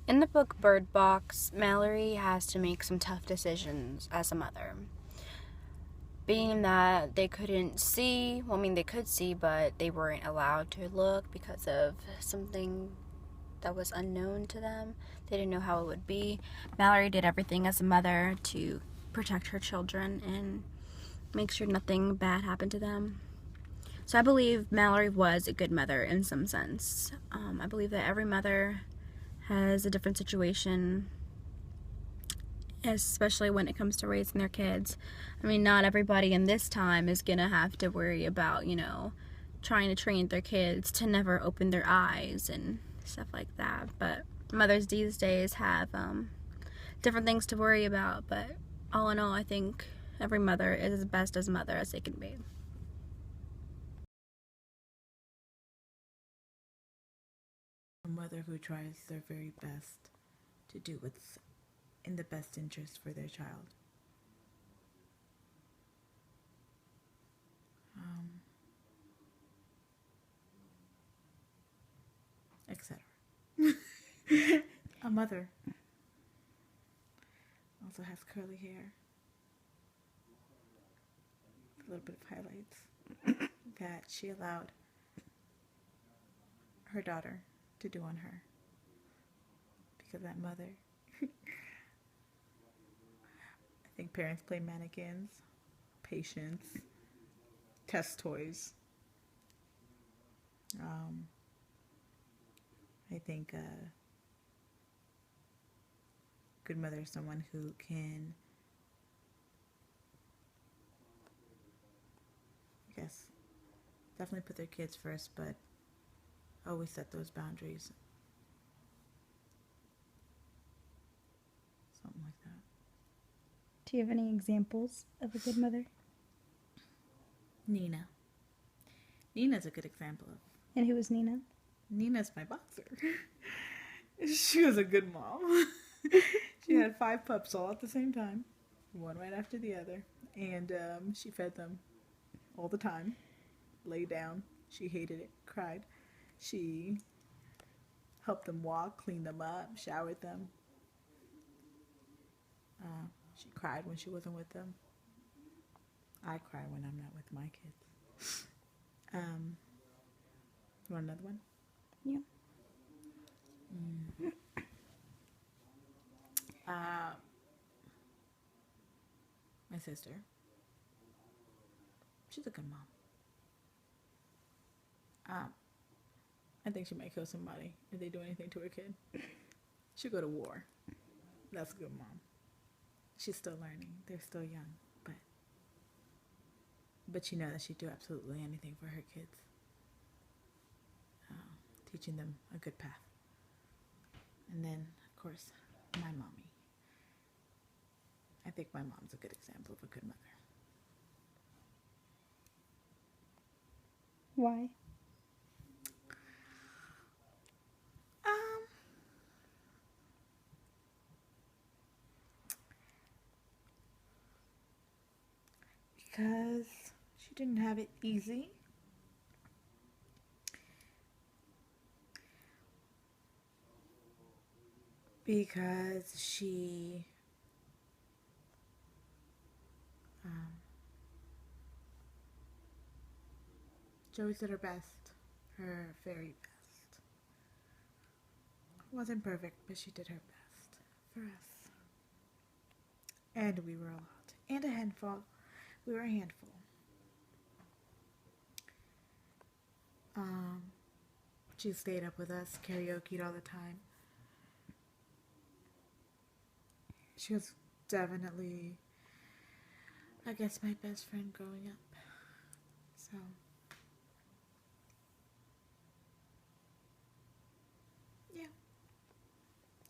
In the book Bird Box, Mallory has to make some tough decisions as a mother. Being that they couldn't see, well, I mean, they could see, but they weren't allowed to look because of something that was unknown to them. They didn't know how it would be. Mallory did everything as a mother to protect her children and make sure nothing bad happened to them. So I believe Mallory was a good mother in some sense. I believe that every mother has a different situation, especially when it comes to raising their kids. I mean, not everybody in this time is gonna have to worry about, trying to train their kids to never open their eyes and stuff like that. But mothers these days have different things to worry about. But all in all, I think every mother is as best as mother as they can be. A mother who tries their very best to do what's in the best interest for their child. Etc. A mother also has curly hair, a little bit of highlights that she allowed her daughter to do on her because that mother. I think parents play mannequins, patience, test toys. Um, I think a good mother is someone who can, I guess, definitely put their kids first, but always set those boundaries. Something like that. Do you have any examples of a good mother? Nina. Nina's a good example of. And who was Nina? Nina's my boxer. She was a good mom. She had 5 pups all at the same time, one right after the other, and she fed them all the time. Lay down. She hated it. Cried. She helped them walk, cleaned them up, showered them. She cried when she wasn't with them. I cry when I'm not with my kids. You want another one? Yeah. Uh, my sister. She's a good mom. I think she might kill somebody if they do anything to her kid. She'll go to war. That's a good mom. She's still learning. They're still young, but you know that she'd do absolutely anything for her kids. Teaching them a good path. And then, of course, my mommy. I think my mom's a good example of a good mother. Why? Um, because she didn't have it easy. Because she always did her best, her very best. Wasn't perfect, but she did her best for us. And we were a lot. And a handful. We were a handful. She stayed up with us, karaoke'd all the time. She was definitely, I guess, my best friend growing up. So, yeah.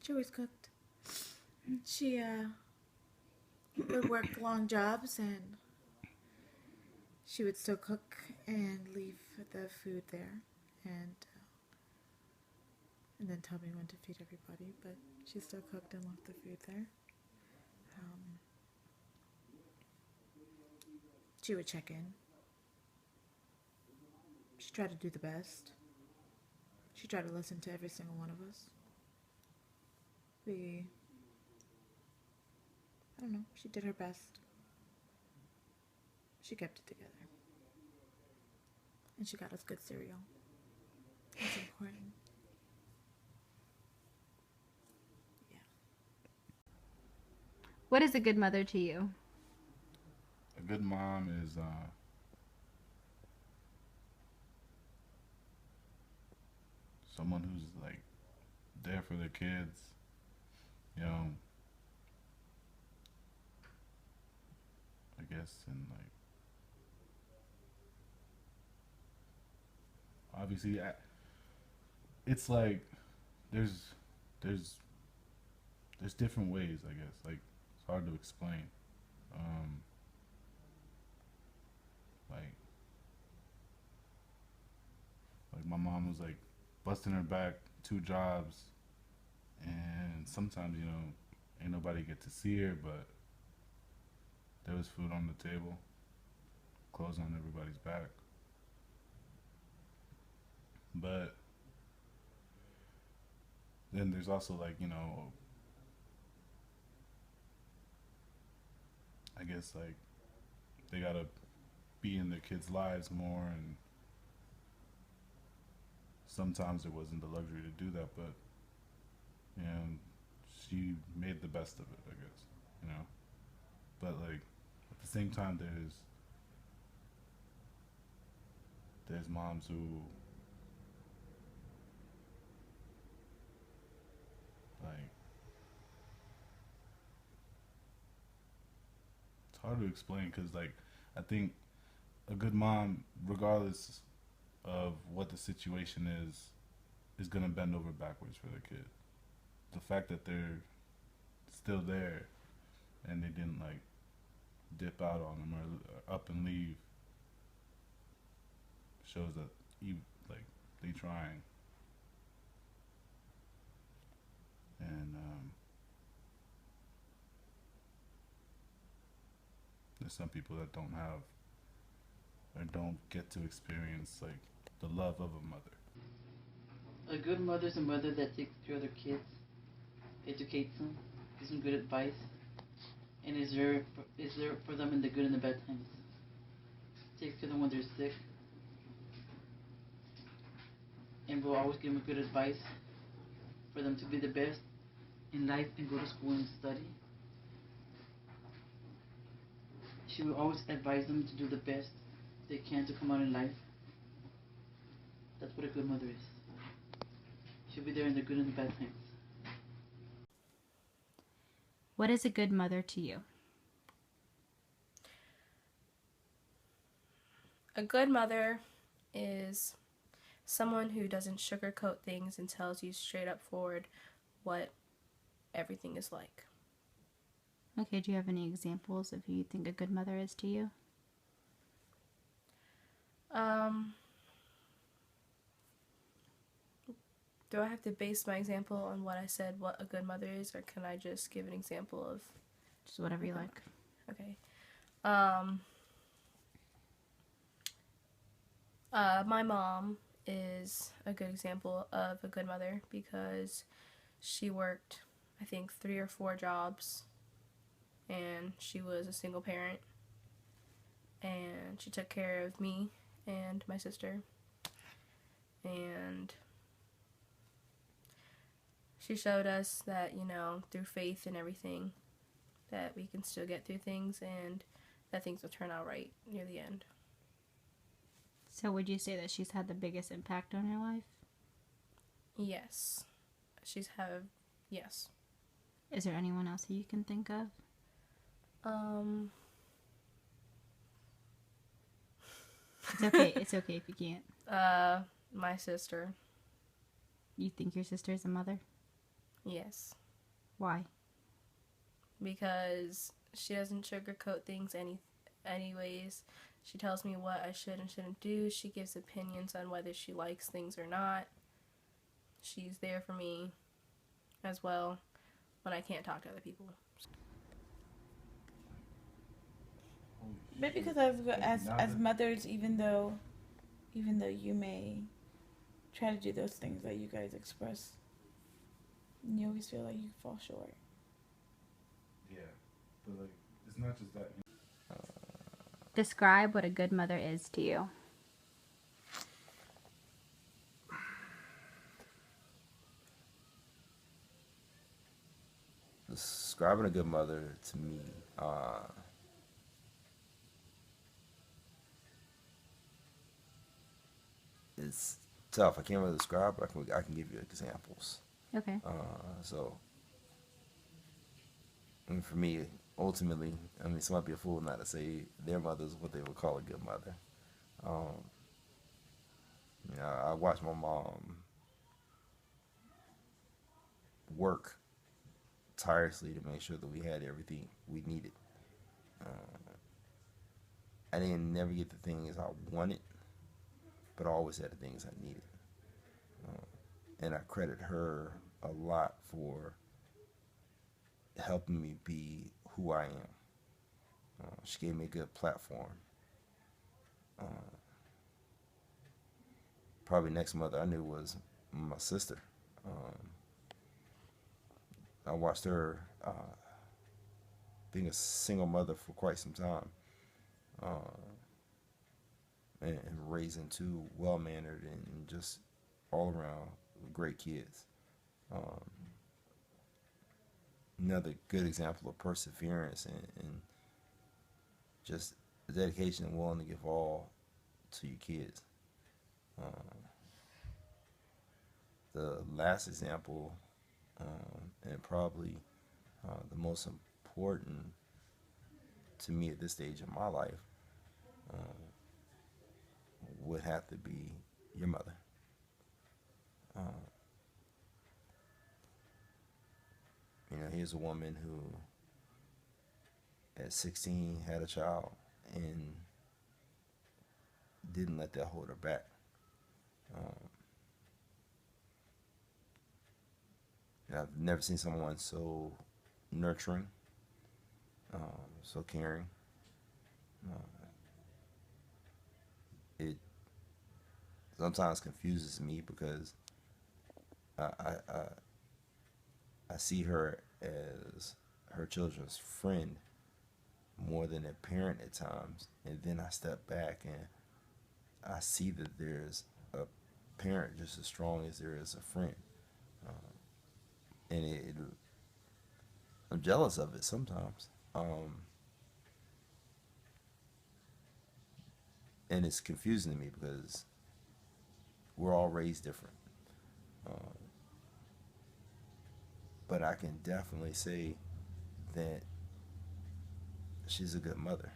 She always cooked. She would work long jobs and she would still cook and leave the food there and then tell me when to feed everybody, but she still cooked and left the food there. She would check in. She tried to do the best. She tried to listen to every single one of us. I don't know, she did her best. She kept it together. And she got us good cereal. That's important. Yeah. What is a good mother to you? A good mom is someone who's like there for their kids. You know, I guess, and like obviously, it's like there's there's there's different ways. I guess like it's hard to explain. Um, like like my mom was like busting her back, 2 jobs, and sometimes ain't nobody get to see her, but there was food on the table, clothes on everybody's back. But then there's also like I guess like they gotta be in their kids' lives more, and sometimes it wasn't the luxury to do that, but she made the best of it, I guess, you know. But like at the same time, there's moms who like it's hard to explain because like I think a good mom, regardless of what the situation is gonna bend over backwards for their kid. The fact that they're still there and they didn't like dip out on them or up and leave shows that you like they trying. And there's some people that don't have or don't get to experience like the love of a mother. A good mother is a mother that takes care of their kids, educates them, gives them good advice, and is there for them in the good and the bad times. Takes care of them when they're sick, and will always give them good advice for them to be the best in life and go to school and study. She will always advise them to do the best they can to come out in life. That's what a good mother is. She'll be there in the good and the bad times. What is a good mother to you? A good mother is someone who doesn't sugarcoat things and tells you straight up forward what everything is like. Okay, do you have any examples of who you think a good mother is to you? Do I have to base my example on what I said, what a good mother is, or can I just give an example of... Just whatever you like. Okay. My mom is a good example of a good mother because she worked, I think, 3 or 4 jobs, and she was a single parent, and she took care of me and my sister, and she showed us that, through faith and everything, that we can still get through things and that things will turn out right near the end. So would you say that she's had the biggest impact on your life? Yes. Yes. Is there anyone else that you can think of? It's okay. It's okay if you can't. My sister. You think your sister is a mother? Yes. Why? Because she doesn't sugarcoat things anyways. She tells me what I should and shouldn't do. She gives opinions on whether she likes things or not. She's there for me as well when I can't talk to other people. Maybe because as mothers, even though you may try to do those things that you guys express, and you always feel like you fall short. Yeah, but like it's not just that. Describe what a good mother is to you. Describing a good mother to me, it's tough. I can't really describe, but I can give you examples. Okay. So, and for me, ultimately, I mean, somebody be a fool not to say their mother is what they would call a good mother. You know, I watched my mom work tirelessly to make sure that we had everything we needed. I didn't never get the things I wanted, but I always had the things I needed. And I credit her a lot for helping me be who I am. She gave me a good platform. Probably next mother I knew was my sister. I watched her being a single mother for quite some time, and raising two well-mannered and just all around great kids. Another good example of perseverance and just dedication and willing to give all to your kids. The last example, and probably the most important to me at this stage in my life, would have to be your mother. You know, here's a woman who at 16 had a child and didn't let that hold her back. I've never seen someone so nurturing, so caring. It sometimes confuses me because I see her as her children's friend more than a parent at times, and then I step back and I see that there's a parent just as strong as there is a friend, and I'm jealous of it sometimes, and it's confusing to me because we're all raised different, but I can definitely say that she's a good mother.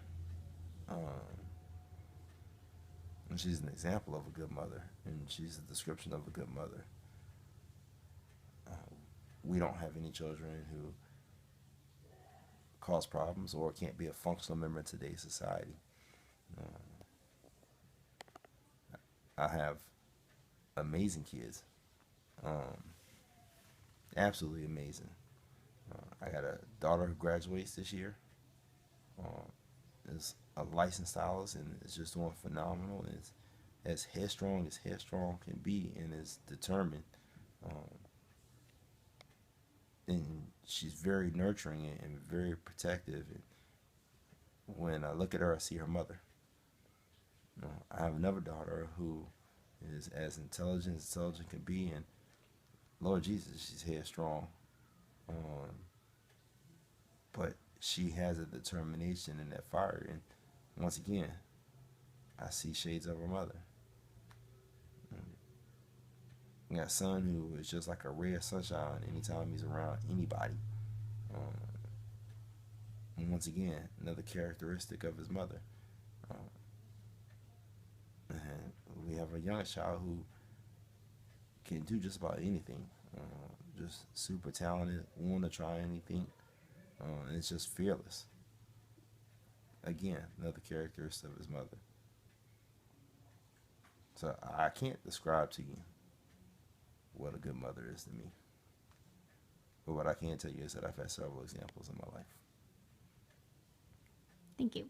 And she's an example of a good mother, and she's a description of a good mother. We don't have any children who cause problems or can't be a functional member of today's society. I have amazing kids, absolutely amazing. I got a daughter who graduates this year. Is a licensed stylist and is just doing phenomenal. Is as headstrong can be, and is determined. And she's very nurturing and very protective. And when I look at her, I see her mother. I have another daughter who is as intelligent can be, and Lord Jesus, she's headstrong. But she has a determination and that fire, and once again, I see shades of her mother. I got a son who is just like a ray of sunshine anytime he's around anybody. And once again, another characteristic of his mother. And we have a youngest child who can do just about anything. Just super talented, want to try anything, and it's just fearless. Again, another characteristic of his mother. So I can't describe to you what a good mother is to me. But what I can tell you is that I've had several examples in my life. Thank you.